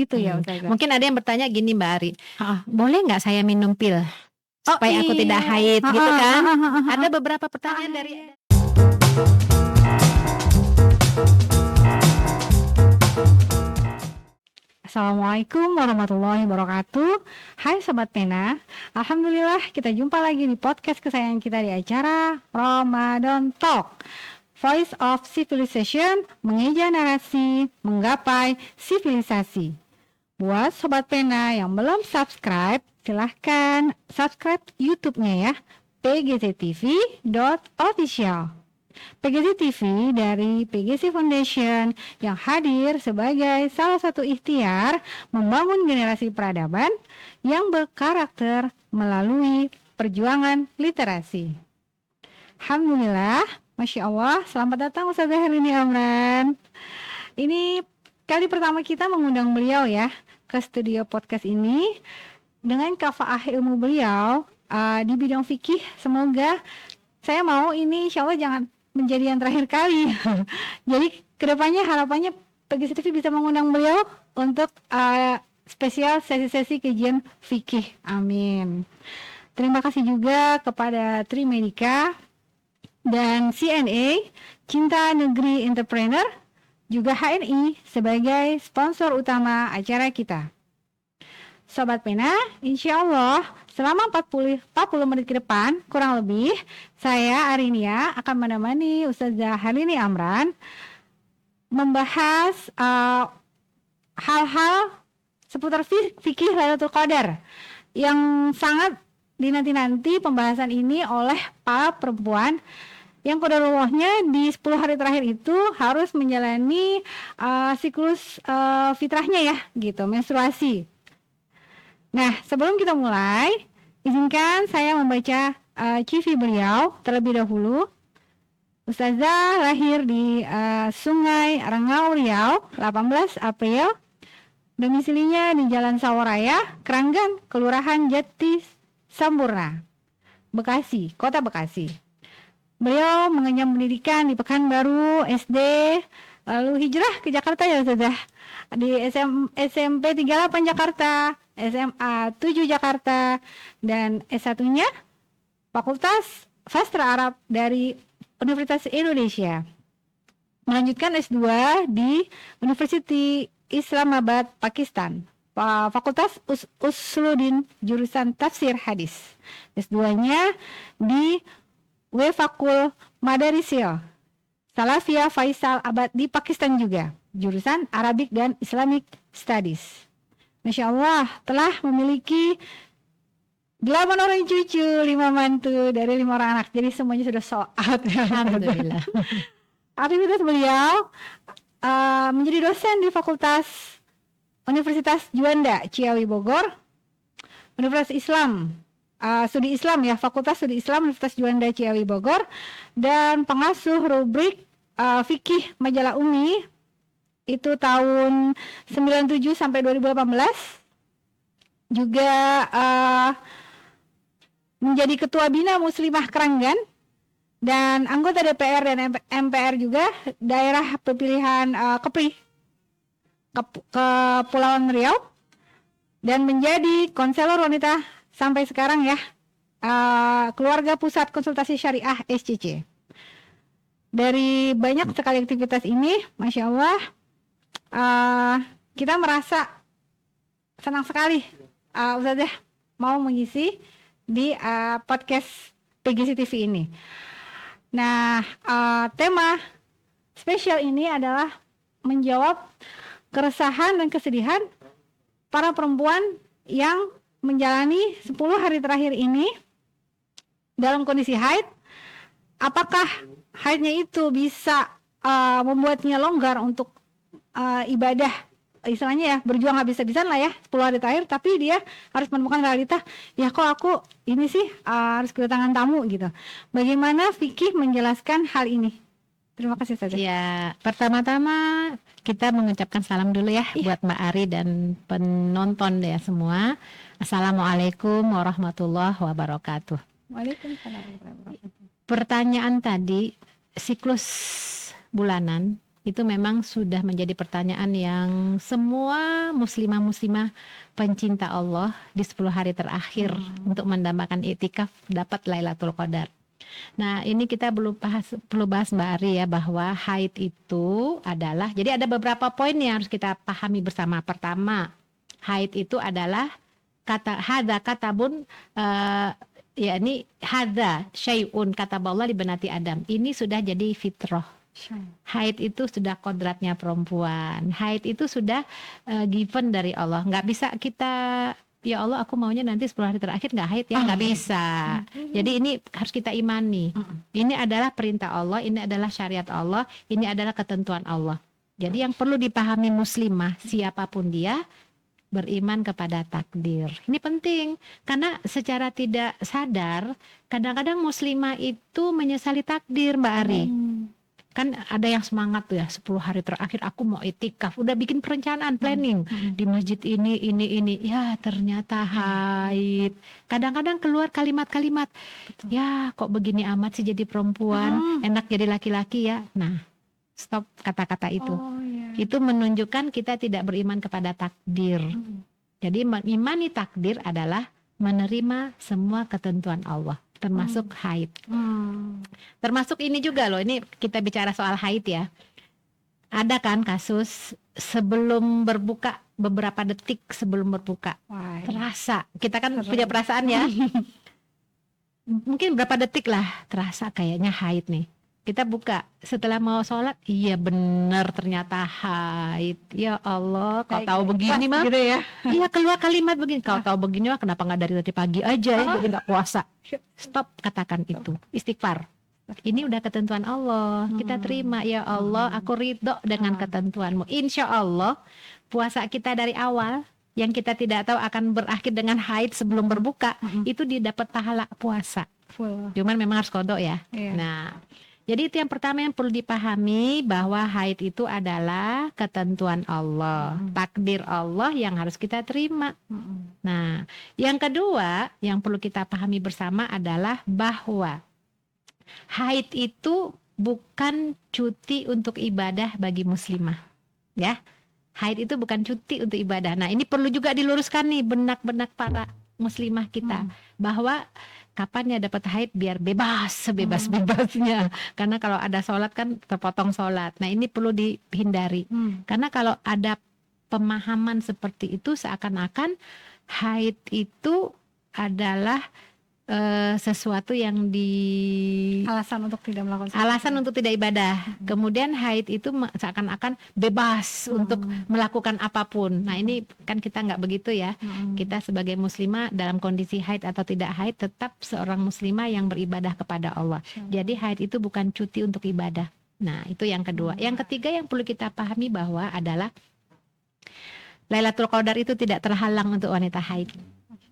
Gitu ya Ustazah. Mungkin ada yang bertanya gini Mbak Ari, Heeh. boleh nggak saya minum pil supaya aku tidak haid gitu kan? Ada beberapa pertanyaan dari Assalamualaikum warahmatullahi wabarakatuh. Hai Sobat Pena, Alhamdulillah kita jumpa lagi di podcast kesayangan kita di acara Ramadan Talk, Voice of Civilization, mengeja narasi, menggapai sivilisasi. Buat Sobat Pena yang belum subscribe, silahkan subscribe YouTube-nya ya, pgctv.official. PGC TV dari PGC Foundation yang hadir sebagai salah satu ikhtiar membangun generasi peradaban yang berkarakter melalui perjuangan literasi. Alhamdulillah, Masya Allah, selamat datang Ustazah Herlini Amran. Ini kali pertama kita mengundang beliau ya ke studio podcast ini dengan kafaah ilmu beliau di bidang fikih. Semoga saya mau ini insya Allah jangan menjadi yang terakhir kali. Jadi kedepannya harapannya PGC TV bisa mengundang beliau untuk spesial sesi-sesi kajian fikih. Amin. Terima kasih juga kepada Trimedica dan CNA, Cinta Negeri Entrepreneur, juga HNI sebagai sponsor utama acara kita. Sobat Pena, insya Allah selama 40 menit ke depan kurang lebih saya Arinia akan menemani Ustazah Herlini Amran membahas hal-hal seputar fikih Lailatul Qadar yang sangat dinanti-nanti pembahasan ini oleh para perempuan yang qadarullahnya di 10 hari terakhir itu harus menjalani siklus fitrahnya ya gitu, menstruasi. Nah, sebelum kita mulai, izinkan saya membaca CV beliau terlebih dahulu. Ustazah lahir di Sungai Rengau, Riau, 18 April. Domisilinya di Jalan Sawaraya, Keranggan, Kelurahan Jati Sampurna, Bekasi, Kota Bekasi. Beliau mengenyam pendidikan di Pekanbaru SD, lalu hijrah ke Jakarta ya Ustazah. Di SMP 38 Jakarta, SMA 7 Jakarta, dan S1-nya Fakultas Sastra Arab dari Universitas Indonesia. Melanjutkan S2 di University Islamabad, Pakistan. Fakultas Usuluddin, jurusan Tafsir Hadis. S2-nya di Wefakul Madarisiyah Salafiyah Faisal Abad di Pakistan juga, jurusan Arabic dan Islamic Studies. Masya Allah, telah memiliki 8 orang cucu, 5 mantu dari 5 orang anak. Jadi semuanya sudah sold out. Alhamdulillah. Aktivitas beliau menjadi dosen di Fakultas Universitas Juanda, Ciawi Bogor, Universitas Islam, Studi Islam ya, Fakultas Studi Islam Universitas Juanda Ciawi Bogor, dan pengasuh rubrik fikih majalah Umi itu tahun 97 sampai 2018. Juga menjadi ketua Bina Muslimah Keranggan dan anggota DPR dan MPR juga daerah pemilihan Kepri, Kepulauan Riau, dan menjadi konselor wanita sampai sekarang ya, Keluarga Pusat Konsultasi Syariah SCC. Dari banyak sekali aktivitas ini, Masya Allah, kita merasa senang sekali Ustazah mau mengisi di podcast PGC TV ini. Nah, tema spesial ini adalah menjawab keresahan dan kesedihan para perempuan yang menjalani 10 hari terakhir ini dalam kondisi haid. Apakah haidnya itu bisa membuatnya longgar untuk ibadah, istilahnya ya berjuang habis-habisan lah ya 10 hari terakhir, tapi dia harus menemukan realita, ya kok aku ini sih harus kedatangan tamu gitu. Bagaimana fikih menjelaskan hal ini? Terima kasih saja. Ya, pertama-tama kita mengucapkan salam dulu ya buat Mbak Ari dan penonton ya semua. Assalamualaikum warahmatullahi wabarakatuh. Waalaikumsalam warahmatullahi wabarakatuh. Pertanyaan tadi, siklus bulanan itu memang sudah menjadi pertanyaan yang semua muslimah-muslimah pencinta Allah di 10 hari terakhir untuk mendambakan iktikaf dapat Lailatul Qadar. Nah, ini kita perlu bahas Mbak Ari ya, bahwa haid itu adalah, jadi ada beberapa poin yang harus kita pahami bersama. Pertama, haid itu adalah hadza katabun, yakni hadza syai'un kataballah li banati Adam. Ini sudah jadi fitrah. Haid itu sudah kodratnya perempuan. Haid itu sudah given dari Allah. Nggak bisa kita, ya Allah aku maunya nanti 10 hari terakhir nggak haid ya, nggak bisa. Jadi ini harus kita imani. Ini adalah perintah Allah, ini adalah syariat Allah, ini adalah ketentuan Allah. Jadi yang perlu dipahami muslimah siapapun dia, beriman kepada takdir. Ini penting karena secara tidak sadar kadang-kadang muslimah itu menyesali takdir, Mbak Ari. Kan ada yang semangat tuh ya, 10 hari terakhir aku mau itikaf, udah bikin perencanaan, planning di masjid ini, ya ternyata haid. Kadang-kadang keluar kalimat-kalimat, ya kok begini amat sih jadi perempuan, enak jadi laki-laki ya. Nah, stop kata-kata itu. Itu menunjukkan kita tidak beriman kepada takdir. Jadi mengimani takdir adalah menerima semua ketentuan Allah, termasuk haid. Termasuk ini juga loh, ini kita bicara soal haid ya. Ada kan kasus sebelum berbuka, beberapa detik sebelum berbuka, terasa, kita kan punya perasaan ya. Mungkin berapa detik lah terasa kayaknya haid nih. Kita buka, setelah mau sholat, iya bener ternyata haid. Ya Allah, kau tahu begini mah gitu ya. Iya, keluar kalimat begini, kau tahu begini mah kenapa nggak dari tadi pagi aja ya, jadi nggak puasa. Stop, katakan itu, istighfar. Ini udah ketentuan Allah, kita terima. Ya Allah, aku ridho dengan ketentuanmu. Insya Allah puasa kita dari awal yang kita tidak tahu akan berakhir dengan haid sebelum berbuka, itu didapat pahala puasa. Cuman memang harus kodok ya. Nah, jadi itu yang pertama yang perlu dipahami, bahwa haid itu adalah ketentuan Allah, takdir Allah yang harus kita terima. Nah, yang kedua yang perlu kita pahami bersama adalah bahwa haid itu bukan cuti untuk ibadah bagi muslimah, ya. Haid itu bukan cuti untuk ibadah. Nah, ini perlu juga diluruskan nih benak-benak para muslimah kita, bahwa kapan ya dapat haid biar bebas, sebebas-bebasnya. Karena kalau ada sholat kan terpotong sholat. Nah, ini perlu dihindari. Karena kalau ada pemahaman seperti itu, seakan-akan haid itu adalah sesuatu yang alasan untuk tidak melakukan alasan untuk tidak ibadah. Kemudian haid itu seakan-akan bebas untuk melakukan apapun. Nah, ini kan kita nggak begitu ya. Kita sebagai muslimah dalam kondisi haid atau tidak haid tetap seorang muslimah yang beribadah kepada Allah. Jadi haid itu bukan cuti untuk ibadah. Nah, itu yang kedua. Yang ketiga yang perlu kita pahami bahwa adalah Lailatul Qadar itu tidak terhalang untuk wanita haid.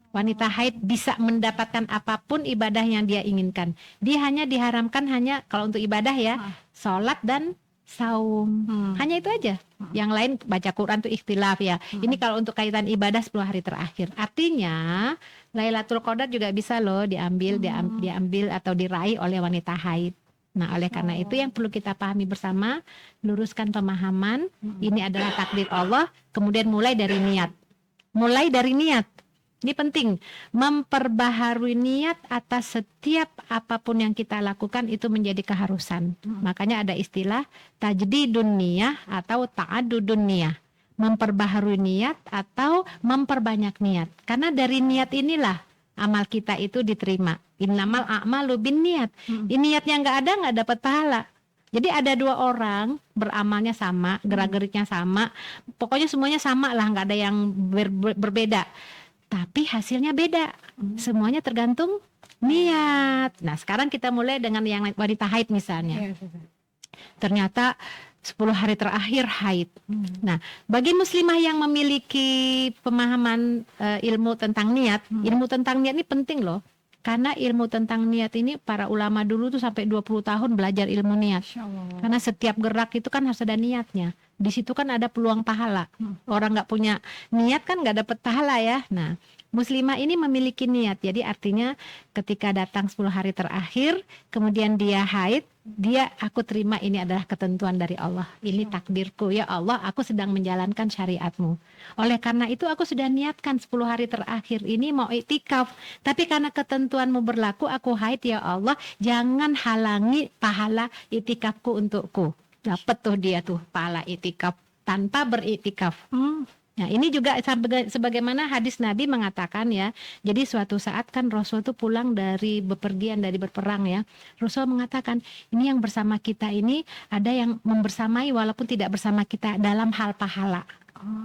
Wanita haid bisa mendapatkan apapun ibadah yang dia inginkan. Dia hanya diharamkan hanya kalau untuk ibadah ya, sholat dan saum. Hanya itu aja. Yang lain baca Quran tuh ikhtilaf ya. Ini kalau untuk kaitan ibadah 10 hari terakhir. Artinya Lailatul Qadar juga bisa loh diambil atau diraih oleh wanita haid. Nah, oleh karena itu yang perlu kita pahami bersama, luruskan pemahaman, ini adalah takdir Allah, kemudian mulai dari niat. Mulai dari niat. Ini penting, memperbaharui niat atas setiap apapun yang kita lakukan itu menjadi keharusan. Makanya ada istilah tajdidun niyah atau ta'addudun niyah. Memperbaharui niat atau memperbanyak niat. Karena dari niat inilah amal kita itu diterima. Innamal a'malu binniat. Niatnya nggak dapat pahala. Jadi ada dua orang beramalnya sama, gerak-geriknya sama, pokoknya semuanya sama lah, nggak ada yang berbeda. Tapi hasilnya beda. Semuanya tergantung niat. Nah, sekarang kita mulai dengan yang wanita haid misalnya. Ternyata 10 hari terakhir haid. Nah, bagi muslimah yang memiliki pemahaman ilmu tentang niat, ilmu tentang niat ini penting loh. Karena ilmu tentang niat ini para ulama dulu tuh sampai 20 tahun belajar ilmu niat. Karena setiap gerak itu kan harus ada niatnya. Di situ kan ada peluang pahala. Orang nggak punya niat kan nggak dapat pahala ya. Nah, muslimah ini memiliki niat. Jadi artinya ketika datang 10 hari terakhir, kemudian dia haid, aku terima ini adalah ketentuan dari Allah. Ini takdirku, ya Allah, aku sedang menjalankan syariatmu. Oleh karena itu aku sudah niatkan 10 hari terakhir ini mau iktikaf. Tapi karena ketentuanmu berlaku, aku haid, ya Allah, jangan halangi pahala iktikafku untukku. Dapat tuh dia tuh pahala iktikaf tanpa beriktikaf. Nah, ini juga sebagaimana hadis Nabi mengatakan ya. Jadi suatu saat kan Rasul tuh pulang dari bepergian, dari berperang ya. Rasul mengatakan, ini yang bersama kita ini ada yang membersamai walaupun tidak bersama kita dalam hal pahala.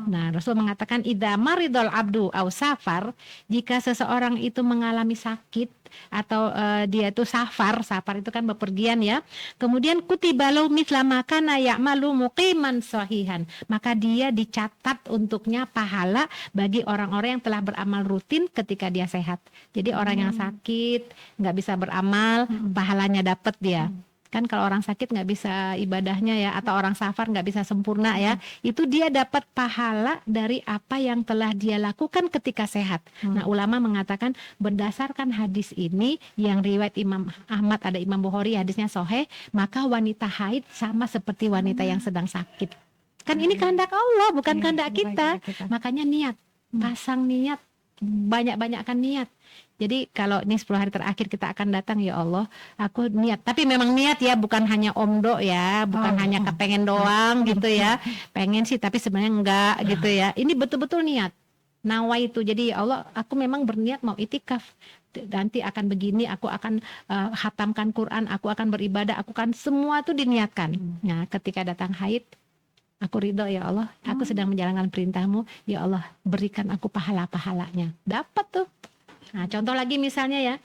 Nah, Rasul mengatakan idza maridul abdu au safar, jika seseorang itu mengalami sakit atau dia itu safar itu kan bepergian ya. Kemudian kutibalu mithla ma kana ya'malu muqiman sahihan, maka dia dicatat untuknya pahala bagi orang-orang yang telah beramal rutin ketika dia sehat. Jadi orang yang sakit nggak bisa beramal, pahalanya dapat dia. Kan kalau orang sakit nggak bisa ibadahnya ya, atau orang safar nggak bisa sempurna ya, itu dia dapat pahala dari apa yang telah dia lakukan ketika sehat. Nah, ulama mengatakan berdasarkan hadis ini yang riwayat Imam Ahmad, ada Imam Bukhari, hadisnya sahih, maka wanita haid sama seperti wanita yang sedang sakit. Kan ini kehendak Allah, bukan kehendak kita. Makanya niat, pasang niat, banyak-banyakkan niat. Jadi kalau ini 10 hari terakhir kita akan datang, ya Allah, aku niat. Tapi memang niat ya, bukan hanya omdo ya, bukan hanya kepengen doang gitu ya. Pengen sih tapi sebenarnya enggak gitu ya. Ini betul-betul niat. Nawa itu. Jadi ya Allah, aku memang berniat mau itikaf. Nanti akan begini, aku akan hatamkan Quran, aku akan beribadah, aku akan semua itu diniatkan. Nah, ketika datang haid, aku ridho ya Allah, aku sedang menjalankan perintahmu, ya Allah, berikan aku pahala-pahalanya. Dapat tuh. Nah, contoh lagi misalnya ya,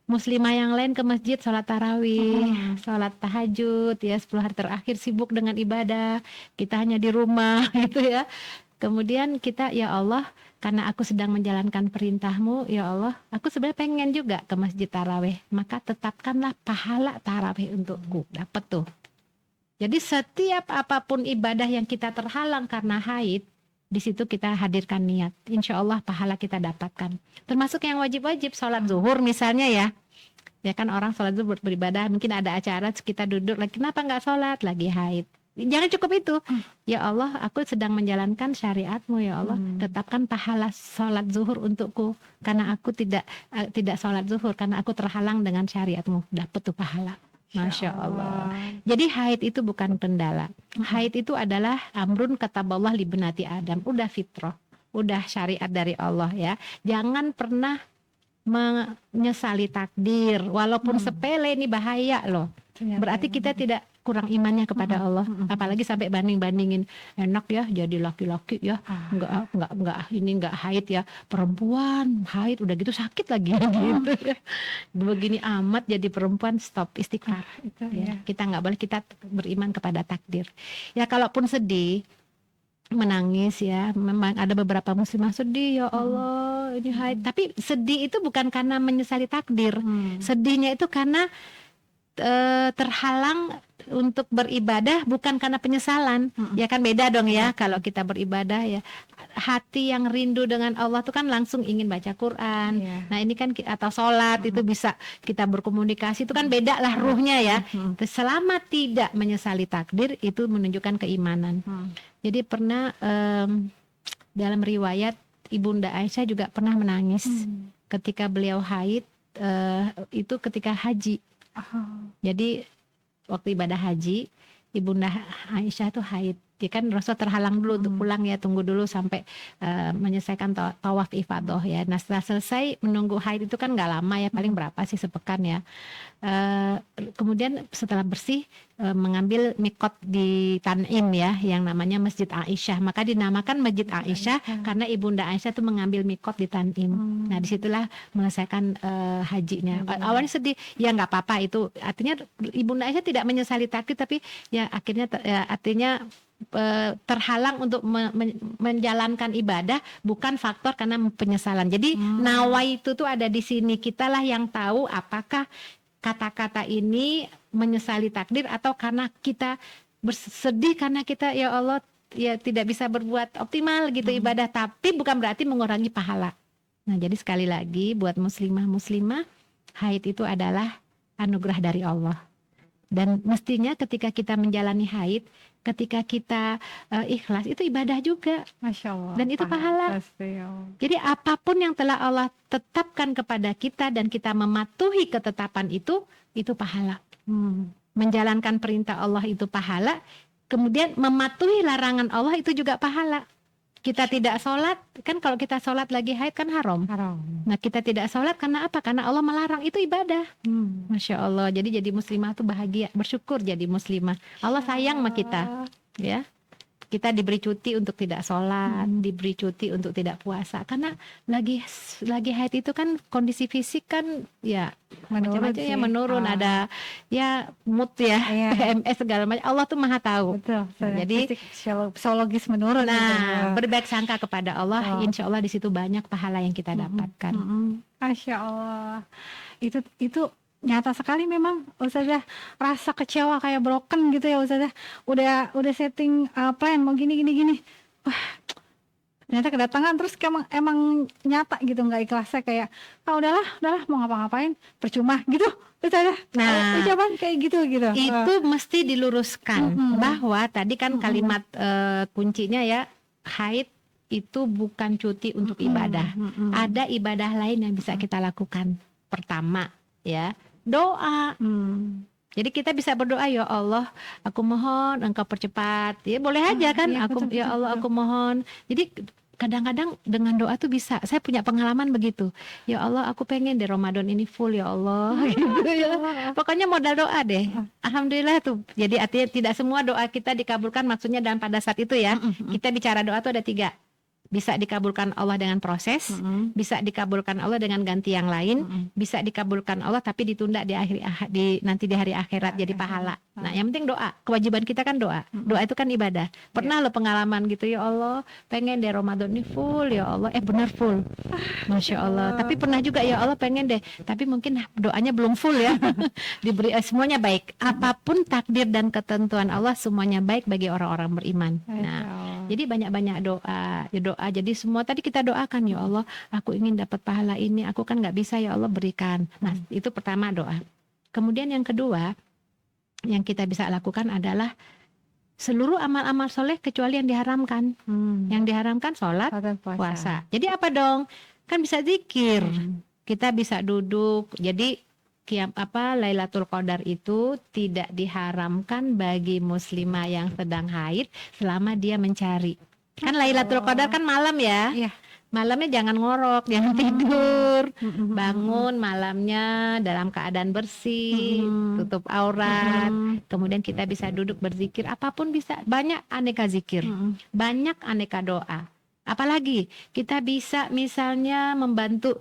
muslimah yang lain ke masjid sholat tarawih, sholat tahajud ya, 10 hari terakhir sibuk dengan ibadah, kita hanya di rumah gitu ya. Kemudian kita, ya Allah, karena aku sedang menjalankan perintahmu, ya Allah, aku sebenarnya pengen juga ke masjid tarawih, maka tetapkanlah pahala tarawih untukku. Dapat tuh. Jadi setiap apapun ibadah yang kita terhalang karena haid, di situ kita hadirkan niat. Insya Allah pahala kita dapatkan. Termasuk yang wajib-wajib, sholat zuhur misalnya ya. Ya kan orang sholat zuhur beribadah, mungkin ada acara kita duduk lagi, kenapa nggak sholat? Lagi haid. Jangan cukup itu. Ya Allah, aku sedang menjalankan syariatmu ya Allah. Tetapkan pahala sholat zuhur untukku. Karena aku tidak sholat zuhur, karena aku terhalang dengan syariatmu. Dapat tuh pahala. Masya Allah. Jadi haid itu bukan kendala. Haid itu adalah amrun kataballah li benati Adam. Udah fitrah, udah syariat dari Allah ya. Jangan pernah menyesali takdir. Walaupun sepele, ini bahaya loh. Berarti kita tidak kurang imannya kepada Allah. Apalagi sampai banding-bandingin, enak ya jadi laki-laki ya, enggak haid ya, perempuan haid udah gitu sakit lagi gitu ya. Begini amat jadi perempuan, stop, istighfar. Ya. Kita nggak boleh, kita beriman kepada takdir. Ya kalaupun sedih, menangis ya, memang ada beberapa muslimah sedih, ya Allah ini haid. Tapi sedih itu bukan karena menyesali takdir. Sedihnya itu karena terhalang untuk beribadah, bukan karena penyesalan. Ya kan beda dong ya. Kalau kita beribadah ya, hati yang rindu dengan Allah itu kan langsung ingin baca Quran. Nah ini kan, atau sholat itu bisa kita berkomunikasi, itu kan beda lah ruhnya ya. Selama tidak menyesali takdir, itu menunjukkan keimanan. Jadi pernah dalam riwayat Ibunda Aisyah juga pernah menangis ketika beliau haid, itu ketika haji. Jadi waktu ibadah haji, Ibunda Aisyah tuh haid. Dia kan Rasul terhalang dulu untuk pulang ya, tunggu dulu sampai menyelesaikan tawaf ifadah ya. Nah setelah selesai menunggu haid itu kan nggak lama ya, paling berapa sih, sepekan ya. Kemudian setelah bersih mengambil mikot di Tan'im ya, yang namanya Masjid Aisyah. Maka dinamakan Masjid Aisyah karena Ibunda Aisyah tuh mengambil mikot di Tan'im. Nah disitulah menyelesaikan hajinya. Awalnya sedih, ya nggak apa-apa itu. Artinya Ibunda Aisyah tidak menyesali takdir, tapi ya akhirnya artinya terhalang untuk menjalankan ibadah, bukan faktor karena penyesalan. Jadi nawa itu tuh ada di sini. Kitalah yang tahu apakah kata-kata ini menyesali takdir atau karena kita bersedih karena kita ya Allah ya tidak bisa berbuat optimal gitu ibadah, tapi bukan berarti mengurangi pahala. Nah, jadi sekali lagi buat muslimah haid itu adalah anugerah dari Allah. Dan mestinya ketika kita menjalani haid, ketika kita ikhlas, itu ibadah juga. Masya Allah. Dan itu pahala. Jadi apapun yang telah Allah tetapkan kepada kita dan kita mematuhi ketetapan itu pahala. Menjalankan perintah Allah itu pahala. Kemudian mematuhi larangan Allah itu juga pahala. Kita tidak sholat, kan kalau kita sholat lagi haid kan haram. Nah, kita tidak sholat karena apa? Karena Allah melarang, itu ibadah. Masya Allah. Jadi muslimah tuh bahagia, bersyukur jadi muslimah. Allah sayang sama kita, ya. Kita diberi cuti untuk tidak sholat, diberi cuti untuk tidak puasa. Karena lagi haid itu kan kondisi fisik kan ya macam-macam ya menurun, ada ya mood ya, PMS segala macam. Allah tuh maha tahu. Betul. Jadi psikologis menurun. Nah, berbaik sangka kepada Allah, insya Allah di situ banyak pahala yang kita dapatkan. Masya Allah. Itu nyata sekali memang Ustazah, rasa kecewa kayak broken gitu ya Ustazah. Udah setting plan mau gini. Wah, ternyata kedatangan terus emang nyata gitu, nggak ikhlasnya kayak udahlah mau ngapa-ngapain percuma gitu Ustazah. Nah, ucapan kayak gitu. Itu mesti diluruskan bahwa tadi kan kalimat kuncinya ya, haid itu bukan cuti untuk ibadah. Ada ibadah lain yang bisa kita lakukan. Pertama ya, doa. Jadi kita bisa berdoa, ya Allah, aku mohon Engkau percepat. Ya boleh aja kan, ya Allah aku mohon. Jadi kadang-kadang dengan doa tuh bisa. Saya punya pengalaman begitu. Ya Allah, aku pengen deh Ramadan ini full ya Allah. Gitu ya. Pokoknya modal doa deh. Alhamdulillah tuh. Jadi artinya tidak semua doa kita dikabulkan, maksudnya dan pada saat itu ya. Kita bicara doa tuh ada 3. Bisa dikabulkan Allah dengan proses, bisa dikabulkan Allah dengan ganti yang lain, bisa dikabulkan Allah tapi ditunda nanti di hari akhirat jadi pahala. Nah, yang penting doa. Kewajiban kita kan doa. Doa itu kan ibadah. Pernah lo pengalaman gitu, ya Allah, pengen deh Ramadan ini full ya Allah. Benar full. Masya Allah. Tapi pernah juga ya Allah pengen deh, tapi mungkin doanya belum full ya. Diberi semuanya baik. Apapun takdir dan ketentuan Allah semuanya baik bagi orang-orang beriman. Nah, jadi banyak-banyak doa. Jadi semua tadi kita doakan, ya Allah, aku ingin dapat pahala ini, aku kan nggak bisa, ya Allah berikan. Nah, itu pertama doa. Kemudian yang kedua yang kita bisa lakukan adalah seluruh amal-amal soleh kecuali yang diharamkan. Yang diharamkan sholat, puasa. Jadi apa dong? Kan bisa zikir, kita bisa duduk. Jadi Lailatul Qadar itu tidak diharamkan bagi muslimah yang sedang haid selama dia mencari. Kan Lailatul Qadar kan malam ya. Malamnya jangan ngorok, jangan tidur. Bangun malamnya dalam keadaan bersih, tutup aurat. Kemudian kita bisa duduk berzikir, apapun bisa. Banyak aneka zikir, banyak aneka doa. Apalagi kita bisa misalnya membantu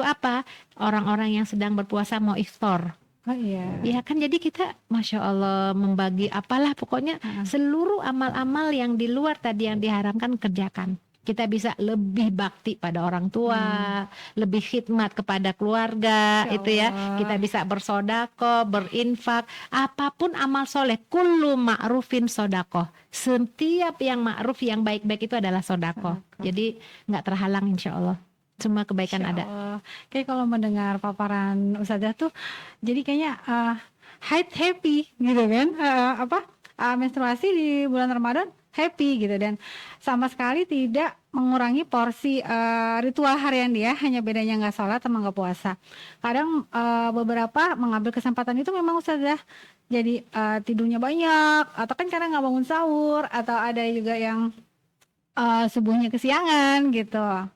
apa? Orang-orang yang sedang berpuasa mau iftar. Ya kan, jadi kita Masya Allah membagi apalah pokoknya seluruh amal-amal yang di luar tadi yang diharamkan kerjakan. Kita bisa lebih bakti pada orang tua, lebih khidmat kepada keluarga, itu ya. Kita bisa bersedekah, berinfak, apapun amal soleh. Kullu ma'rufin sedekah. Setiap yang ma'ruf, yang baik-baik itu adalah sedekah. Jadi nggak terhalang insya Allah. Semua kebaikan ada. Kayak kalau mendengar paparan Ustazah tuh, jadi kayaknya haid happy gitu kan, menstruasi di bulan Ramadan happy gitu, dan sama sekali tidak mengurangi porsi ritual harian dia, hanya bedanya nggak sholat sama nggak puasa. Kadang beberapa mengambil kesempatan itu memang Ustazah, jadi tidurnya banyak, atau kan karena nggak bangun sahur, atau ada juga yang subuhnya kesiangan gitu.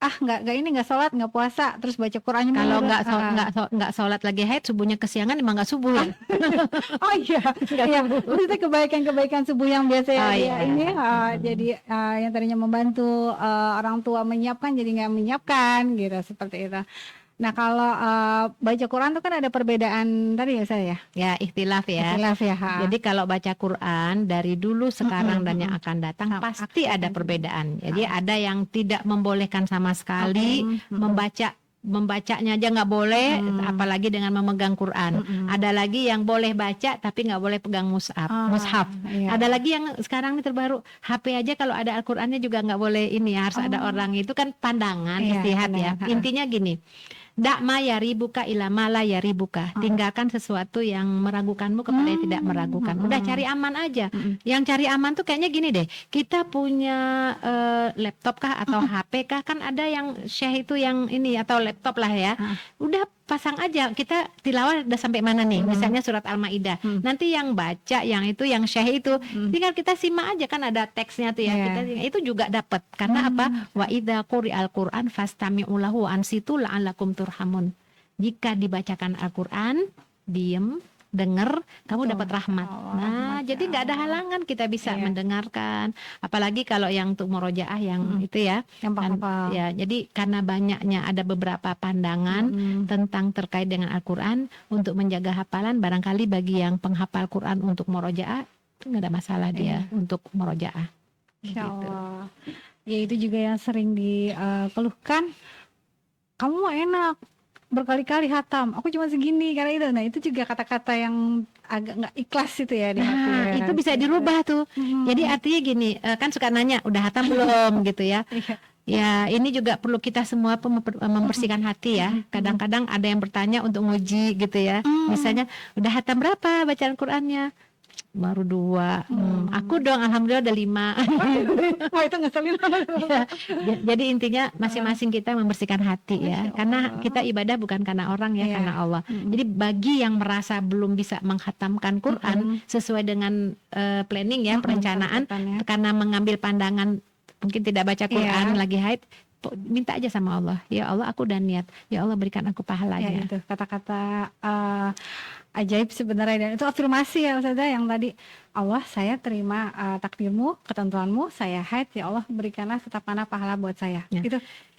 Nggak sholat, nggak puasa, terus baca Qurannya. Kalau nggak sholat lagi haid, subuhnya kesiangan emang nggak subuh ya. Oh iya, maksudnya kebaikan subuh yang biasa ini jadi yang tadinya membantu orang tua menyiapkan jadi nggak menyiapkan gitu, seperti itu. Nah, kalau baca Quran itu kan ada perbedaan tadi ya saya. Ya, ikhtilaf ya. Jadi kalau baca Quran dari dulu, sekarang dan yang akan datang pasti ada perbedaan. Jadi ada yang tidak membolehkan sama sekali membaca membacanya aja nggak boleh, apalagi dengan memegang Quran. Ada lagi yang boleh baca tapi nggak boleh pegang mushaf. Iya. Ada lagi yang sekarang ini terbaru, HP aja kalau ada Al-Qur'annya juga nggak boleh ini, harus ada orang. Itu kan pandangan, Iya, istihad ya. pandangan. Intinya gini, dak ma yaribuka ila ma la yaribuka. Tinggalkan sesuatu yang meragukanmu kepada yang tidak meragukan. Udah cari aman aja. Yang cari aman tuh kayaknya gini deh. Kita punya laptop kah atau HP kah? Kan ada yang syekh itu yang ini atau laptop lah ya. Udah pasang aja. Kita tilawah udah sampai mana nih? Misalnya surat Al-Maidah. Nanti yang baca yang itu yang syekh itu tinggal kita simak aja, kan ada teksnya tuh ya. Iya. Kita itu juga dapat. Karena apa? Wa idza quri'al Qur'an fastami'u lahu ansitu la'allakum turhamun. Jika dibacakan Al-Qur'an, diem, denger, kamu dapat rahmat. Nah, jadi nggak ada halangan kita bisa mendengarkan. Apalagi kalau yang untuk murojaah yang itu ya. Yang penghafal. Ya, jadi karena banyaknya ada beberapa pandangan tentang terkait dengan Al-Qur'an, untuk menjaga hafalan, barangkali bagi yang penghafal Quran untuk murojaah itu nggak ada masalah dia untuk murojaah. Insya Gitu. Allah. Ya itu juga yang sering dikeluhkan. Kamu mah enak berkali-kali hatam, aku cuma segini karena itu. Nah itu juga kata-kata yang agak nggak ikhlas itu ya di hati. Nah, ya. itu bisa dirubah tuh. Jadi artinya gini, kan suka nanya, udah hatam belum gitu ya. Iya. Ya, ini juga perlu kita semua membersihkan hati ya. Kadang-kadang ada yang bertanya untuk nguji gitu ya. Misalnya, udah hatam berapa bacaan Qur'annya? Baru 2. Aku dong alhamdulillah ada 5. Wah itu ngeselin banget. Ya, jadi intinya masing-masing kita membersihkan hati ya. Karena kita ibadah bukan karena orang ya, karena Allah. Jadi bagi yang merasa belum bisa menghatamkan Quran sesuai dengan planning ya, perencanaan, karena mengambil pandangan mungkin tidak baca Quran lagi haid, minta aja sama Allah, ya Allah aku udah niat, ya Allah berikan aku pahalanya. Ya itu kata-kata ajaib sebenarnya, dan itu afirmasi ya Ustazah yang tadi, Allah saya terima takdirmu, ketentuanmu, saya haid, ya Allah berikanlah setapana pahala buat saya. Ya.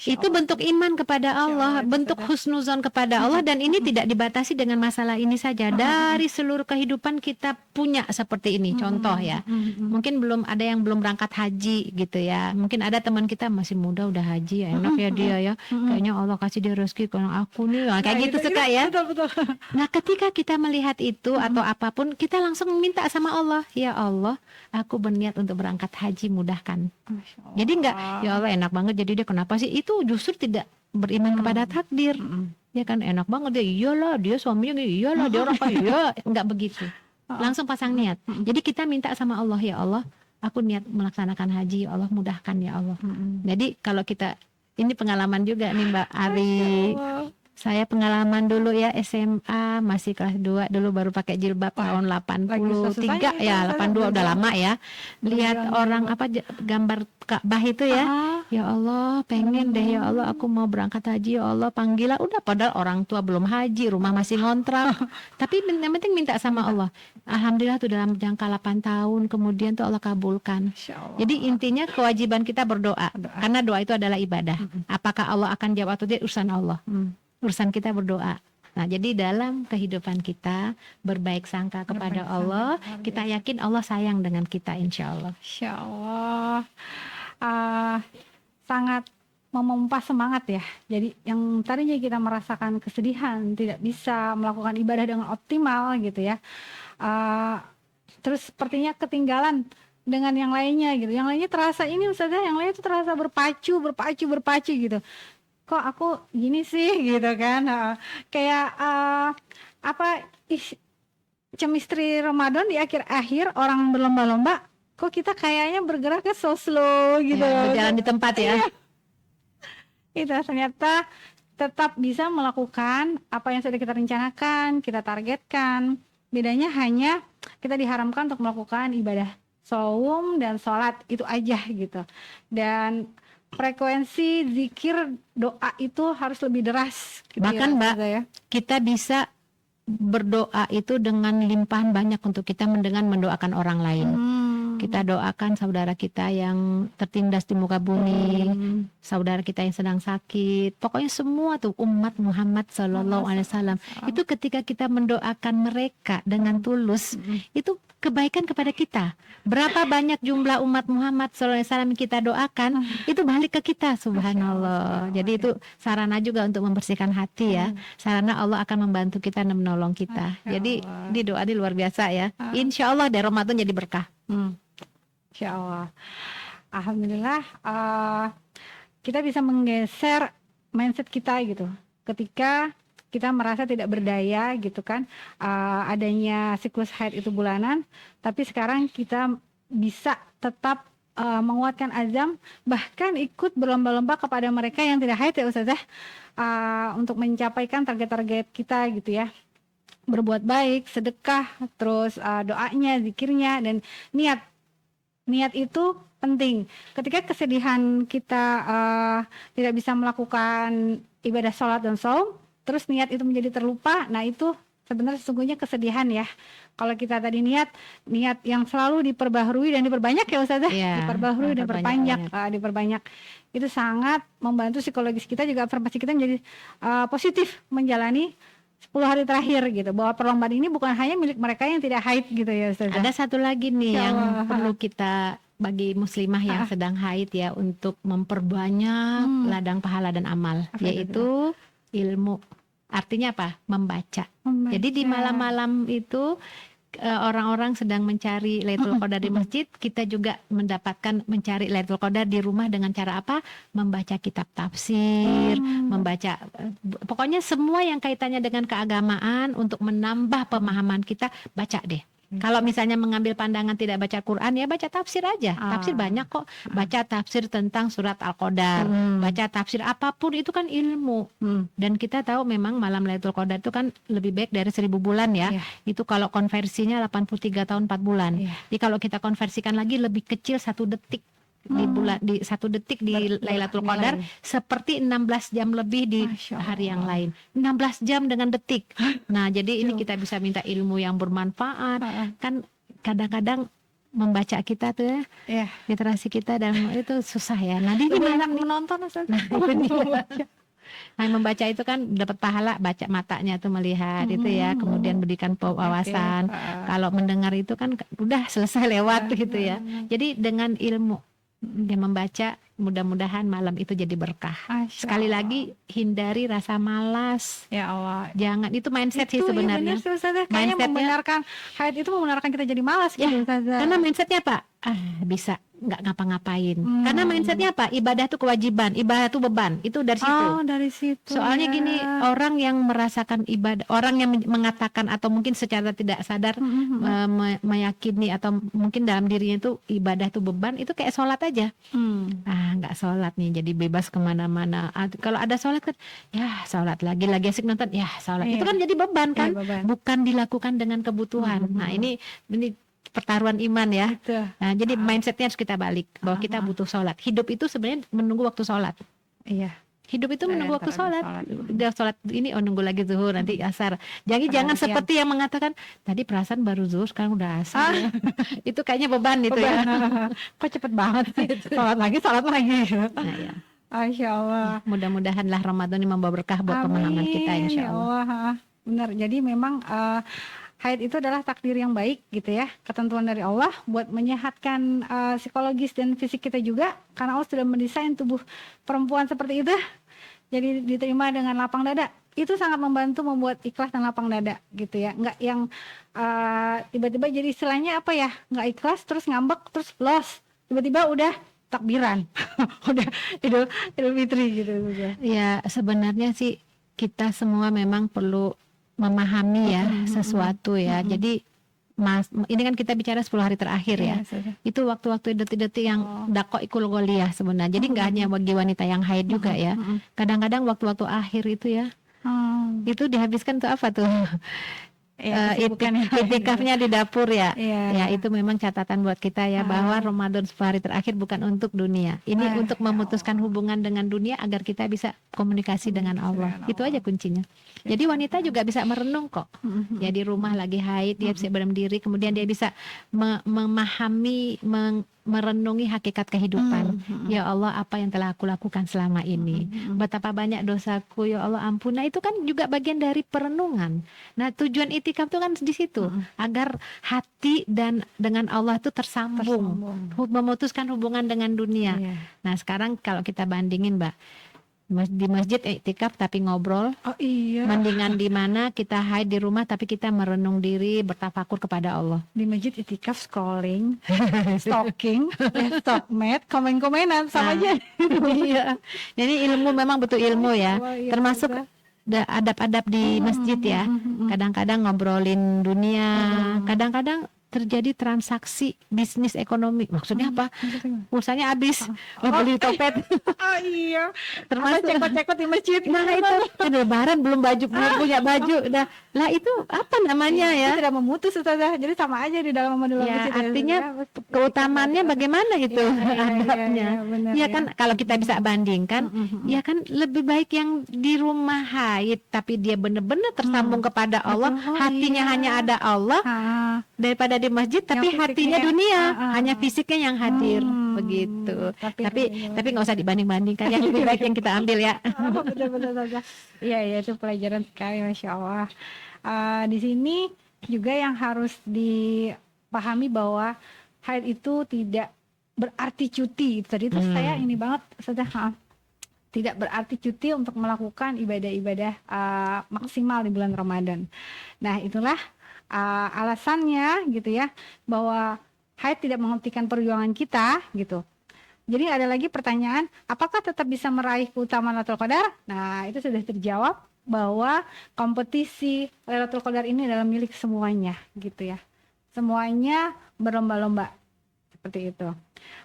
Itu bentuk iman kepada Allah, Allah, bentuk husnuzon kepada Allah, dan ini tidak dibatasi dengan masalah ini saja. Dari seluruh kehidupan kita punya seperti ini. Contoh ya, mungkin belum ada yang belum berangkat haji gitu ya. Mungkin ada teman kita masih muda udah haji, ya enak ya dia ya. Kayaknya Allah kasih dia rezeki, kalau aku nih kayak gitu suka ya. Betul. Nah, ketika kita melihat itu atau apapun, kita langsung minta sama Allah, ya Allah, aku berniat untuk berangkat haji, mudahkan. Jadi enggak, ya Allah enak banget jadi dia, kenapa sih? Itu justru tidak beriman kepada takdir. Ya kan enak banget dia, iyalah dia suaminya, iyalah dia orang kaya, enggak begitu. Langsung pasang niat. Jadi kita minta sama Allah, ya Allah, aku niat melaksanakan haji, ya Allah mudahkan ya Allah. Jadi kalau kita, ini pengalaman juga nih Mbak Ari. Saya pengalaman dulu ya SMA, masih kelas 2 dulu, baru pakai jilbab tahun 83 ya, 82 udah lama ya. Lihat orang apa gambar Ka'bah itu ya. Ya Allah, pengen deh ya Allah, aku mau berangkat haji ya Allah, panggilah. Udah padahal orang tua belum haji, rumah masih ngontrak. Tapi yang penting minta sama Allah. Alhamdulillah tuh dalam jangka 8 tahun kemudian tuh Allah kabulkan. Jadi intinya kewajiban kita berdoa. Karena doa itu adalah ibadah. Apakah Allah akan jawab atau tidak, urusan Allah. Urusan kita berdoa. Nah, jadi dalam kehidupan kita berbaik sangka kepada Allah, kita yakin Allah sayang dengan kita, insya Allah. Insya Allah. Sangat memompa semangat ya. Jadi yang tadinya kita merasakan kesedihan, tidak bisa melakukan ibadah dengan optimal gitu ya. Terus sepertinya ketinggalan dengan yang lainnya gitu. Yang lainnya terasa ini Ustazah, yang lainnya itu terasa berpacu gitu. Kok aku gini sih gitu kan. Kayak chemistry Ramadan di akhir-akhir orang berlomba-lomba, kok kita kayaknya bergeraknya so slow gitu. Berjalan di tempat ya. Itu ternyata tetap bisa melakukan apa yang sudah kita rencanakan, kita targetkan. Bedanya hanya kita diharamkan untuk melakukan ibadah saum dan sholat, itu aja gitu. Dan frekuensi zikir doa itu harus lebih deras gitu. Bahkan Mbak, kita bisa berdoa itu dengan limpahan banyak untuk kita mendoakan orang lain. Kita doakan saudara kita yang tertindas di muka bumi, saudara kita yang sedang sakit, pokoknya semua tuh umat Muhammad Sallallahu Alaihi Wasallam. Itu ketika kita mendoakan mereka dengan tulus, itu kebaikan kepada kita. Berapa banyak jumlah umat Muhammad SAW kita doakan, itu balik ke kita, subhanallah. Jadi itu sarana juga untuk membersihkan hati ya. Sarana Allah akan membantu kita dan menolong kita. Jadi di doa ini luar biasa ya. Insya Allah dari Ramadan jadi berkah. Insya Allah. Alhamdulillah kita bisa menggeser mindset kita gitu. Ketika kita merasa tidak berdaya gitu kan, adanya siklus haid itu bulanan, tapi sekarang kita bisa tetap menguatkan azam, bahkan ikut berlomba-lomba kepada mereka yang tidak haid ya Ustazah, untuk mencapaikan target-target kita gitu ya. Berbuat baik, sedekah, terus doanya, zikirnya, dan niat itu penting. Ketika kesedihan kita tidak bisa melakukan ibadah sholat dan saum, terus niat itu menjadi terlupa, nah itu sebenarnya sesungguhnya kesedihan ya. Kalau kita tadi niat yang selalu diperbaharui dan diperbanyak ya Ustazah, diperbaharui dan diperbanyak, itu sangat membantu psikologis kita, juga afirmasi kita menjadi positif menjalani 10 hari terakhir gitu, bahwa perlombaan ini bukan hanya milik mereka yang tidak haid gitu ya Ustazah. Ada satu lagi nih yang perlu kita bagi muslimah yang sedang haid ya, untuk memperbanyak ladang pahala dan amal, yaitu ilmu. Artinya apa? Membaca. Jadi di malam-malam itu orang-orang sedang mencari Lailatul Qadar di masjid, kita juga mendapatkan mencari Lailatul Qadar di rumah dengan cara apa? Membaca kitab tafsir, membaca pokoknya semua yang kaitannya dengan keagamaan untuk menambah pemahaman kita, baca deh. Kalau misalnya mengambil pandangan tidak baca Quran, ya baca tafsir aja. Tafsir banyak kok. Baca tafsir tentang surat Al-Qadar, baca tafsir apapun itu kan ilmu. Dan kita tahu memang malam Lailatul Qadar itu kan lebih baik dari 1000 bulan ya. Itu kalau konversinya 83 tahun 4 bulan. Jadi kalau kita konversikan lagi lebih kecil 1 detik. Di 1 detik di Lailatul Qadar seperti 16 jam lebih di hari yang lain. 16 jam dengan detik. Nah, jadi ini kita bisa minta ilmu yang bermanfaat. Kan kadang-kadang membaca kita tuh ya, literasi kita dan itu susah ya. Nah, ini menonton Nah, membaca itu kan dapat pahala, baca matanya tuh melihat itu ya, kemudian berikan wawasan. Kalau mendengar itu kan udah selesai lewat gitu ya. Jadi dengan ilmu dia membaca, mudah-mudahan malam itu jadi berkah. Sekali lagi hindari rasa malas. Ya Allah. Jangan, itu mindset sih sebenarnya. Iya benar, Ustazah. Kayaknya membenarkan haid itu membenarkan kita jadi malas gitu, Ustazah. Karena mindsetnya apa? Bisa nggak ngapa-ngapain. Karena mindsetnya apa? Ibadah itu kewajiban, ibadah itu beban. Itu dari situ. Dari situ. Soalnya gini, orang yang merasakan ibadah, orang yang mengatakan atau mungkin secara tidak sadar meyakini atau mungkin dalam dirinya itu ibadah itu beban, itu kayak sholat aja. Nggak sholat nih, jadi bebas kemana-mana. Kalau ada sholat kan, ya sholat lagi asik nonton, ya sholat. Itu kan jadi beban kan, bukan dilakukan dengan kebutuhan. Nah ini pertaruhan iman ya. Nah, jadi mindsetnya harus kita balik bahwa kita butuh sholat. Hidup itu sebenarnya menunggu waktu sholat. Iya. Hidup itu menunggu waktu sholat. Udah sholat ini, nunggu lagi zuhur, nanti asar. Jadi jangan seperti yang mengatakan tadi perasaan baru zuhur, sekarang udah asar. Itu kayaknya beban itu ya. Kok cepet banget sih. Sholat lagi. Nah, ya. Masya Allah. Mudah-mudahanlah Ramadan ini membawa berkah buat pemahaman kita, insya Allah. Benar. Jadi memang haid itu adalah takdir yang baik gitu ya, ketentuan dari Allah buat menyehatkan psikologis dan fisik kita juga, karena Allah sudah mendesain tubuh perempuan seperti itu, jadi diterima dengan lapang dada. Itu sangat membantu membuat ikhlas dan lapang dada gitu ya, nggak yang tiba-tiba jadi istilahnya apa ya, nggak ikhlas terus ngambek terus los, tiba-tiba udah takbiran udah Idul Fitri gitu ya. Sebenarnya sih kita semua memang perlu memahami ya sesuatu ya. Jadi ini kan kita bicara 10 hari terakhir ya. Itu waktu-waktu detik-detik yang dakoikul goliyah sebenarnya. Jadi nggak hanya bagi wanita yang haid juga ya. Kadang-kadang waktu-waktu akhir itu ya, itu dihabiskan tuh apa tuh? Itikafnya di dapur ya. Ya itu memang catatan buat kita ya, bahwa Ramadan 10 hari terakhir bukan untuk dunia. Ini untuk memutuskan hubungan dengan dunia agar kita bisa komunikasi dengan Allah. Itu aja kuncinya. Jadi wanita juga bisa merenung kok. Ya di rumah lagi haid, dia bisa berdiam diri, kemudian dia bisa memahami merenungi hakikat kehidupan. Ya Allah, apa yang telah aku lakukan selama ini? Betapa banyak dosaku, ya Allah ampun. Nah, itu kan juga bagian dari perenungan. Nah, tujuan itikaf itu kan di situ, agar hati dan dengan Allah itu tersambung. Memutuskan hubungan dengan dunia. Iya. Nah, sekarang kalau kita bandingin, Mbak, di masjid iktikaf tapi ngobrol, Oh iya. mendingan di mana kita haid di rumah tapi kita merenung diri, bertafakur kepada Allah. Di masjid itikaf scrolling, stalking, stalkmate, komen-komenan sama aja. Iya. Jadi ilmu memang butuh ilmu ya. Oh, iya, Termasuk adab-adab di masjid ya. Kadang-kadang ngobrolin dunia, kadang-kadang terjadi transaksi bisnis ekonomi. Maksudnya apa? Pulsanya habis, mau beli topet. Oh iya. Termasuk Cekot-cekot di masjid. nah itu kan lebaran belum punya baju. Nah, lah itu apa namanya ya? Itu tidak memutus, Ustazah. Jadi sama aja di dalam sama di luar Ya, masjid. artinya keutamaannya bagaimana gitu adabnya. benar, Ya kan kalau kita bisa bandingkan, ya kan lebih baik yang di rumah haid tapi dia benar-benar tersambung kepada Allah, Betul. Oh, hanya ada Allah, Ah, daripada di masjid tapi Yang hatinya fisiknya, dunia, ah. hanya fisiknya yang hadir begitu. Tapi nggak usah dibanding-bandingkan, yang lebih baik yang kita ambil ya. oh, benar-benar Ustazah. Iya, itu pelajaran sekali, Masya Allah. Di sini juga yang harus dipahami bahwa haid itu tidak berarti cuti. Tadi itu saya ini banget, Ustazah. Tidak berarti cuti untuk melakukan ibadah-ibadah maksimal di bulan Ramadan. Nah, itulah alasannya gitu ya, bahwa haid tidak menghentikan perjuangan kita gitu. Jadi ada lagi pertanyaan, apakah tetap bisa meraih keutamaan Lailatul Qadar? Nah, itu sudah terjawab bahwa kompetisi Lailatul Qadar ini adalah milik semuanya gitu ya. Semuanya berlomba-lomba seperti itu.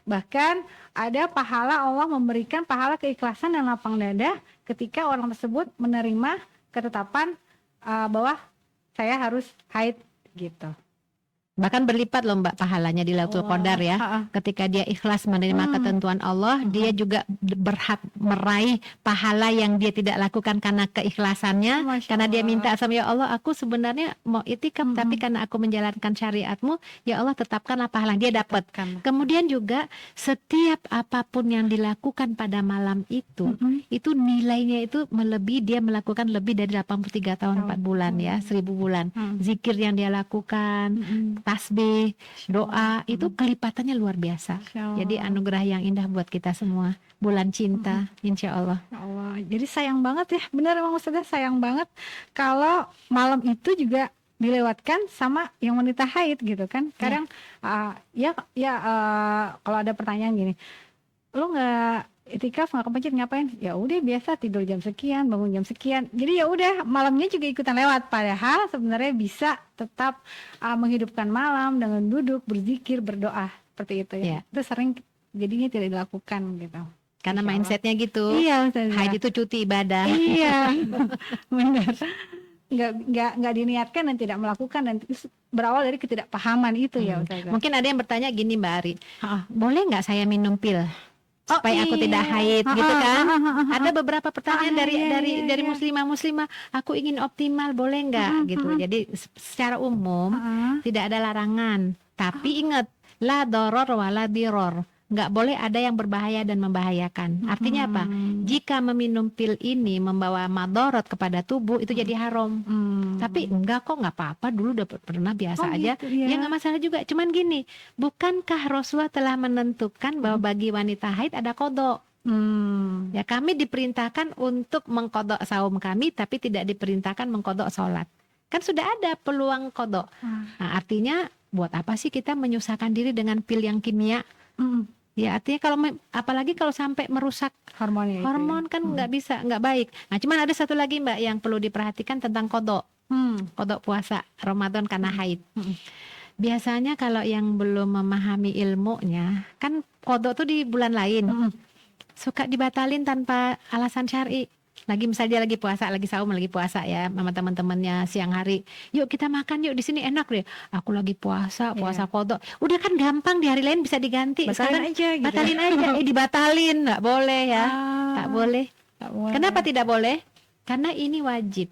Bahkan ada pahala, Allah memberikan pahala keikhlasan dan lapang dada ketika orang tersebut menerima ketetapan bahwa saya harus haid gitu. Bahkan berlipat loh Mbak pahalanya di Lailatul Qadar ya. Ketika dia ikhlas menerima ketentuan Allah, dia juga berhak meraih pahala yang dia tidak lakukan karena keikhlasannya. Masya Karena dia Allah. minta sama ya Allah, aku sebenarnya mau itikaf tapi karena aku menjalankan syariatmu, ya Allah tetapkanlah pahala dia dapat. Kemudian juga setiap apapun yang dilakukan pada malam itu nilainya itu melebihi dia melakukan lebih dari 83 tahun 4 bulan ya, 1000 bulan. Zikir yang dia lakukan, tasbih, doa, itu kelipatannya luar biasa. Jadi anugerah yang indah buat kita semua. Bulan cinta, insya Allah. Ya Allah, jadi sayang banget ya, benar emang Ustazah, sayang banget kalau malam itu juga dilewatkan sama yang wanita haid gitu kan. Kadang kalau ada pertanyaan gini, lu nggak itikaf, nggak ke masjid, ngapain? Ya udah biasa, tidur jam sekian, bangun jam sekian. Jadi ya udah malamnya juga ikutan lewat. Padahal sebenarnya bisa tetap menghidupkan malam dengan duduk, berzikir, berdoa seperti itu ya. Itu sering jadinya tidak dilakukan gitu. Karena mindsetnya gitu. Iya, Ustazah. Haid itu cuti ibadah. Iya, benar. Nggak diniatkan dan tidak melakukan, dan berawal dari ketidakpahaman itu ya Ustazah. Mungkin ada yang bertanya gini Mbak Ari, boleh nggak saya minum pil supaya aku tidak haid gitu kan? Ada beberapa pertanyaan dari muslimah, aku ingin optimal, boleh nggak gitu. Jadi secara umum tidak ada larangan, tapi ingat la doror wala diror. Nggak boleh ada yang berbahaya dan membahayakan. Artinya apa? Jika meminum pil ini membawa madorot kepada tubuh, itu jadi haram. Tapi enggak kok, nggak apa-apa, dulu udah pernah biasa aja. Gitu, ya. Ya nggak masalah juga. Cuman gini, bukankah Rasulullah telah menentukan bahwa bagi wanita haid ada kodok? Ya, kami diperintahkan untuk mengkodok saum kami, tapi tidak diperintahkan mengkodok sholat. Kan sudah ada peluang kodok. Nah, artinya buat apa sih kita menyusahkan diri dengan pil yang kimia? Ya artinya kalau apalagi kalau sampai merusak hormon kan nggak bisa, nggak baik. Nah, cuman ada satu lagi Mbak yang perlu diperhatikan tentang kodok. Kodok puasa Ramadan karena haid. Biasanya kalau yang belum memahami ilmunya, kan kodok tuh di bulan lain suka dibatalin tanpa alasan syar'i. Misalnya dia lagi puasa, lagi saum, lagi puasa ya sama teman-temannya siang hari. Yuk kita makan yuk, di sini enak deh. Aku lagi puasa kodok. Udah kan gampang, di hari lain bisa diganti. Batalin aja gitu. Batalin aja, dibatalin, nggak boleh ya. Tak boleh. Kenapa tidak boleh? Karena ini wajib.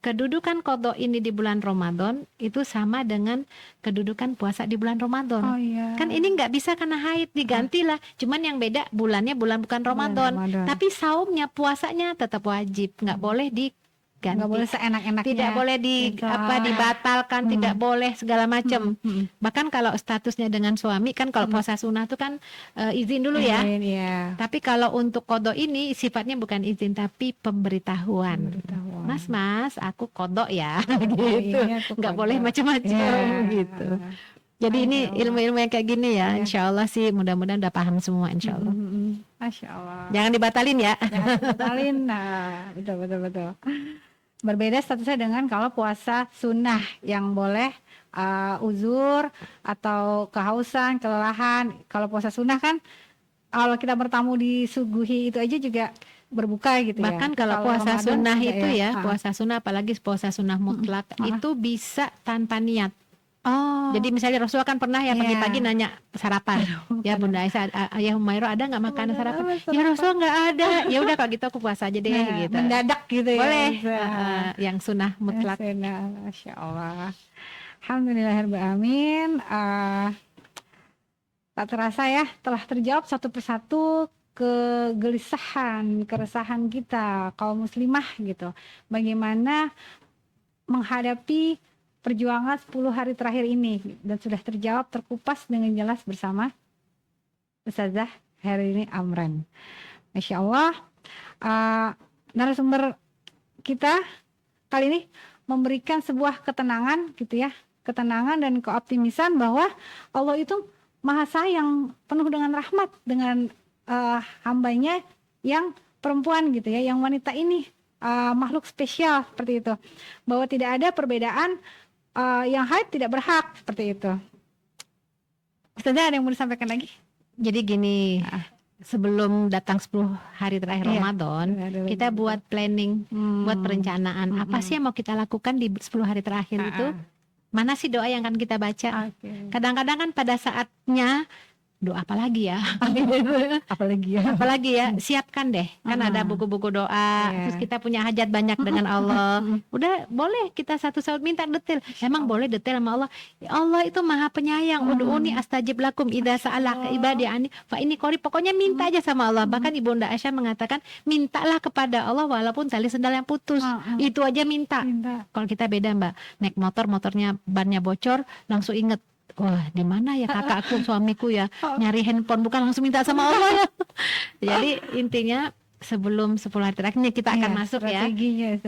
Kedudukan qadha ini di bulan Ramadan itu sama dengan kedudukan puasa di bulan Ramadan. Oh iya. Kan ini nggak bisa karena haid, digantilah. Cuman yang beda bulannya bukan Bulan Ramadan. Ramadan. Tapi saumnya, puasanya tetap wajib, nggak boleh diganti. Nggak boleh seenak-enaknya. Tidak boleh Gitu. dibatalkan, tidak boleh segala macam. Bahkan kalau statusnya dengan suami kan kalau puasa sunnah itu kan izin dulu ya. Iya. Tapi kalau untuk qadha ini sifatnya bukan izin tapi pemberitahuan. Mas, aku qadha ya, gitu. Nggak boleh macam-macam gitu. Jadi ini ilmu-ilmu yang kayak gini ya, insya Allah sih mudah-mudahan udah paham semua insya Allah. Masya Allah. Jangan dibatalin ya. Jangan dibatalin. Nah, betul. Berbeda statusnya dengan kalau puasa sunnah yang boleh uzur atau kehausan, kelelahan. Kalau puasa sunnah kan kalau kita bertamu disuguhi itu aja juga berbuka gitu ya. Bahkan kalau puasa Ramadan sunnah juga itu ya, puasa sunnah apalagi puasa sunnah mutlak itu bisa tanpa niat. Oh. Jadi misalnya Rasulullah kan pernah ya Iya. pagi-pagi nanya sarapan. Ya Bunda Aisyah, Ayah Humairah ada nggak makanan sarapan? Ya Rasulullah nggak ada. Ya udah kalau gitu aku puasa aja deh gitu. Mendadak gitu ya. Boleh. Bisa. Yang sunnah mutlak. Masya Allah. Alhamdulillahirrahmanirrahim. Tak terasa ya telah terjawab satu persatu kegelisahan, keresahan kita kaum muslimah gitu. Bagaimana menghadapi perjuangan 10 hari terakhir ini, dan sudah terjawab terkupas dengan jelas bersama Ustazah Herini Amran. Masya Allah. Narasumber kita kali ini memberikan sebuah ketenangan gitu ya, ketenangan dan keoptimisan bahwa Allah itu Maha Sayang, penuh dengan rahmat dengan hambanya yang perempuan gitu ya, yang wanita ini makhluk spesial seperti itu, bahwa tidak ada perbedaan, yang haid tidak berhak seperti itu. Ustazah ada yang mau disampaikan lagi? Jadi gini, sebelum datang 10 hari terakhir Ramadan, kita buat planning, buat perencanaan. Apa sih yang mau kita lakukan di 10 hari terakhir itu? Mana sih doa yang akan kita baca? Kadang-kadang kan pada saatnya doa apalagi ya? Apalagi ya, siapkan deh. Kan ada buku-buku doa, terus kita punya hajat banyak dengan Allah. Udah boleh kita satu saat minta detail. Emang boleh detail sama Allah. Allah itu Maha Penyayang. Ud'uni astajib lakum idza sa'alaka ibadi anni fa inni qarib. Pokoknya minta aja sama Allah. Bahkan Ibunda Aisyah mengatakan, mintalah kepada Allah walaupun tali sendal yang putus. Itu aja minta. Kalau kita beda, Mbak. Naik motornya bannya bocor, langsung inget, wah di mana ya kakakku, suamiku ya, nyari handphone, bukan langsung minta sama Allah ya. Jadi intinya sebelum 10 hari terakhirnya kita akan masuk ya.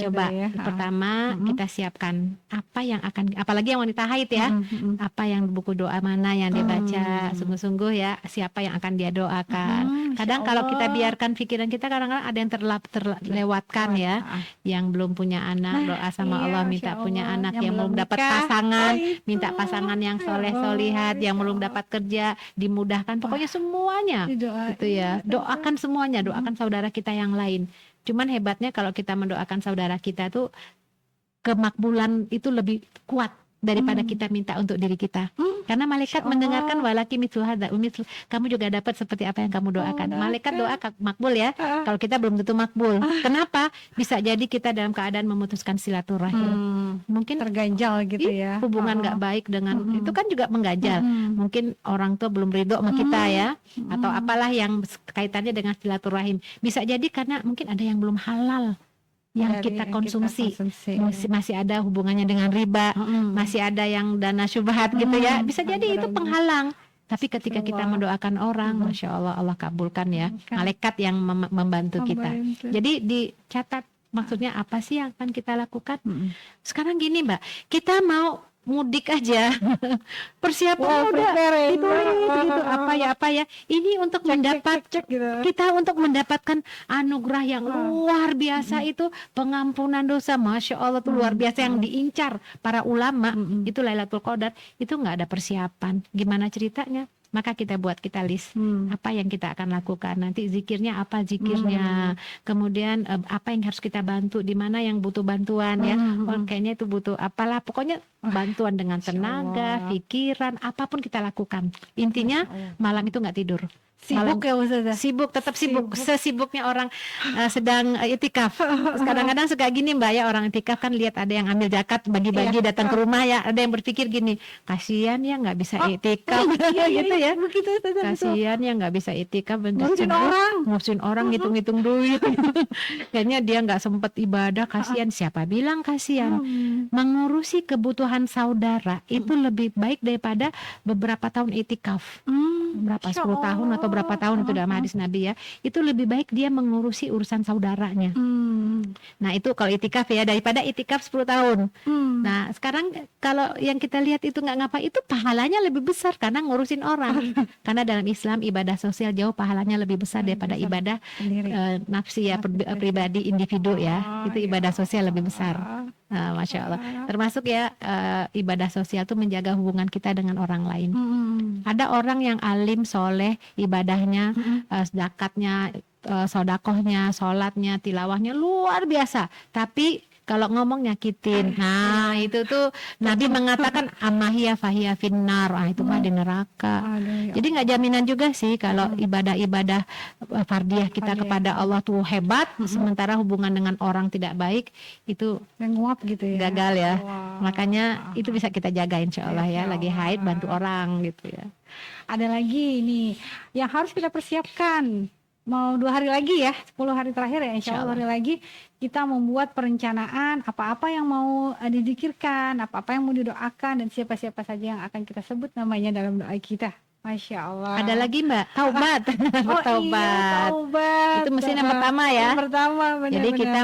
Coba pertama kita siapkan apa yang akan, apalagi yang wanita haid ya, apa yang buku doa mana yang dibaca, sungguh-sungguh ya, siapa yang akan dia doakan. Kadang kalau kita biarkan pikiran kita, kadang-kadang ada yang terlewatkan ya, yang belum punya anak doa sama Allah minta punya anak, yang belum dapat pasangan minta pasangan yang soleh solihat, yang belum dapat kerja dimudahkan, pokoknya semuanya gitu ya, doakan semuanya, doakan saudara kita yang lain. Cuman hebatnya kalau kita mendoakan saudara kita tuh kemakbulan itu lebih kuat daripada kita minta untuk diri kita. Karena malaikat mendengarkan walaki mithlu hadza, kamu juga dapat seperti apa yang kamu doakan. Malaikat doa makbul ya. Kalau kita belum tentu makbul. Kenapa? Bisa jadi kita dalam keadaan memutuskan silaturahim. Mungkin terganjal gitu ya. Hubungan nggak baik dengan itu kan juga mengganjal. Mungkin orang tua belum ridho sama kita ya, atau apalah yang kaitannya dengan silaturahim. Bisa jadi karena mungkin ada yang belum halal yang kita konsumsi. Masih ada hubungannya dengan riba, masih ada yang dana syubhat gitu ya, bisa jadi itu penghalang. Tapi ketika kita mendoakan orang, Masya Allah, Allah kabulkan ya, malaikat yang membantu kita. Jadi dicatat, maksudnya apa sih yang akan kita lakukan. Sekarang gini Mbak, kita mau mudik aja, persiapan udah ditulis gitu, apa ya ini untuk kita untuk mendapatkan anugerah yang luar biasa, itu pengampunan dosa, Masya Allah tuh luar biasa, yang diincar para ulama itu Lailatul Qadar, itu nggak ada persiapan. Gimana ceritanya? Maka kita list apa yang kita akan lakukan nanti, zikirnya apa zikirnya, kemudian apa yang harus kita bantu, di mana yang butuh bantuan ya, kayaknya itu butuh apalah, pokoknya bantuan dengan tenaga, pikiran, apapun kita lakukan. Intinya malam itu nggak tidur Sibuk ya Ustazah? Sibuk, tetap sibuk. Sesibuknya orang sedang itikaf. Kadang-kadang suka gini Mbak ya, orang itikaf kan lihat ada yang ambil zakat bagi-bagi datang ke rumah ya, ada yang berpikir gini, kasihan ya nggak bisa itikaf gitu ya. Begitu Ustazah. Kasihan ya nggak bisa itikaf, ngurusin orang ngitung-ngitung duit. Kayaknya dia nggak sempet ibadah, kasihan. Siapa bilang kasihan? Mengurusi kebutuhan saudara itu lebih baik daripada beberapa tahun itikaf. Berapa 10 tahun atau berapa tahun itu dalam hadis Nabi ya, itu lebih baik dia mengurusi urusan saudaranya. Nah itu kalau itikaf ya, daripada itikaf 10 tahun. Nah sekarang kalau yang kita lihat itu nggak ngapa, itu pahalanya lebih besar karena ngurusin orang. Karena dalam Islam ibadah sosial jauh pahalanya lebih besar daripada ibadah nafsi ya, pribadi individu ya. Itu ibadah sosial lebih besar. Masya Allah. Termasuk ya ibadah sosial itu menjaga hubungan kita dengan orang lain. Ada orang yang alim, soleh, ibadahnya, zakatnya, sodakohnya, sholatnya, tilawahnya luar biasa. Tapi kalau ngomong nyakitin, nah itu tuh Nabi mengatakan amahiyah fahiyah finnar, itu mah di neraka. Jadi nggak jaminan juga sih kalau ibadah-ibadah fardiyah kita kepada Allah tuh hebat, sementara hubungan dengan orang tidak baik itu nguap gitu ya, gagal ya. Makanya itu bisa kita jaga insya Allah ya, lagi haid bantu orang gitu ya. Ada lagi nih yang harus kita persiapkan. Mau 2 hari lagi ya, 10 hari terakhir ya, insya Allah 2 hari lagi kita membuat perencanaan apa-apa yang mau dizikirkan, apa-apa yang mau didoakan, dan siapa-siapa saja yang akan kita sebut namanya dalam doa kita. Masya Allah. Ada lagi Mbak, taubat. Taubat. Itu mesti yang pertama ya. Yang pertama, benar-benar. Jadi kita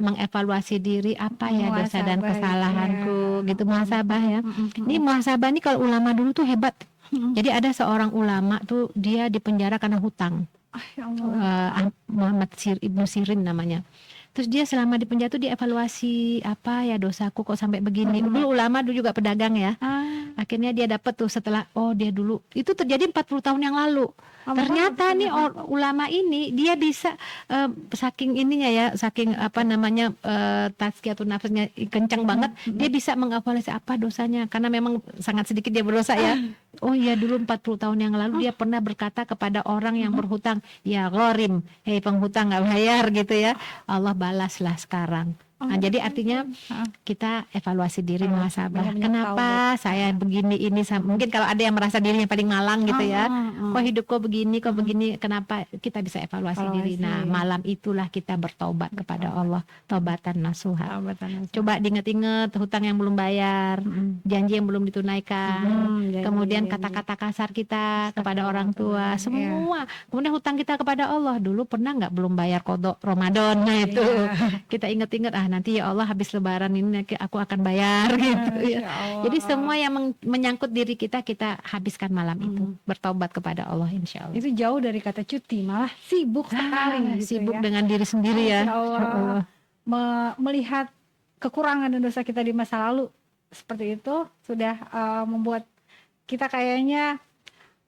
mengevaluasi diri, apa ya dosa dan kesalahanku, gitu, muhasabah ya. Ini muhasabah nih kalau ulama dulu tuh hebat. Jadi ada seorang ulama tuh dia dipenjara karena hutang. Muhammad Ibnu Sirin namanya. Terus dia selama di penjara tuh dievaluasi, apa ya dosaku kok sampai begini. Dulu ulama dulu juga pedagang ya. Akhirnya dia dapat tuh setelah dia dulu itu terjadi 40 tahun yang lalu. Ternyata nih ulama ini dia bisa saking ininya ya, saking apa namanya tazkiyatun nafsnya kencang banget, dia bisa mengevaluasi apa dosanya karena memang sangat sedikit dia berdosa ya. Oh iya dulu 40 tahun yang lalu dia pernah berkata kepada orang yang berhutang, ya gharim, hei penghutang nggak bayar gitu ya. Allah balaslah sekarang. Nah, jadi artinya kita evaluasi diri, muhasabah. Kenapa saya begini ini? Mungkin kalau ada yang merasa dirinya paling malang gitu ya. Kok hidup kok begini, kenapa? Kita bisa evaluasi diri. Nah, malam itulah kita bertobat kepada Allah. Taubatan nasuha. Coba diinget-inget hutang yang belum bayar, janji yang belum ditunaikan, kemudian kata-kata kasar kita kepada orang tua, semua. Kemudian hutang kita kepada Allah. Dulu pernah nggak belum bayar qadha Ramadan? Nah itu kita inget-inget, nanti ya Allah habis lebaran ini aku akan bayar gitu ya. Jadi semua yang menyangkut diri kita habiskan malam itu, bertobat kepada Allah insya Allah. Itu jauh dari kata cuti, malah sibuk sekali gitu sibuk ya. dengan diri sendiri ya. Allah. Melihat kekurangan dan dosa kita di masa lalu seperti itu sudah membuat kita kayaknya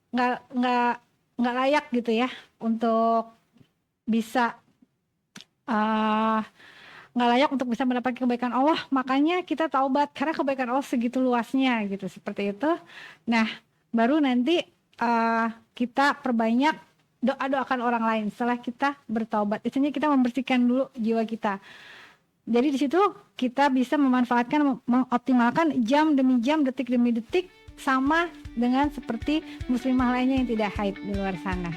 nggak layak gitu ya untuk bisa nggak layak untuk bisa mendapatkan kebaikan Allah. Makanya kita taubat karena kebaikan Allah segitu luasnya gitu, seperti itu. Nah baru nanti kita perbanyak doakan orang lain setelah kita bertaubat. Istilahnya kita membersihkan dulu jiwa kita. Jadi di situ kita bisa memanfaatkan, mengoptimalkan jam demi jam, detik demi detik, sama dengan seperti muslimah lainnya yang tidak haid di luar sana.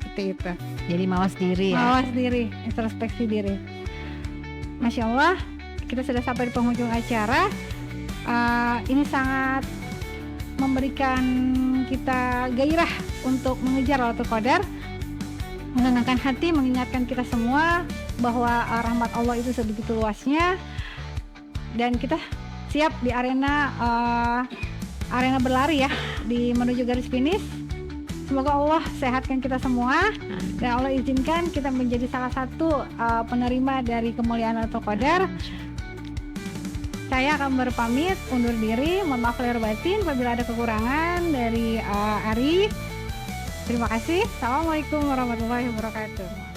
Seperti itu. Jadi mawas diri ya. Mawas diri, introspeksi diri. Masya Allah, kita sudah sampai di penghujung acara. Ini sangat memberikan kita gairah untuk mengejar Lailatul Qadar, menenangkan hati, mengingatkan kita semua bahwa rahmat Allah itu sebegitu luasnya, dan kita siap di arena berlari ya, di menuju garis finish. Semoga Allah sehatkan kita semua dan Allah izinkan kita menjadi salah satu penerima dari kemuliaan Lailatul Qadar. Saya akan berpamit undur diri, mohon maaf lahir batin apabila ada kekurangan dari Ari. Terima kasih. Assalamualaikum warahmatullahi wabarakatuh.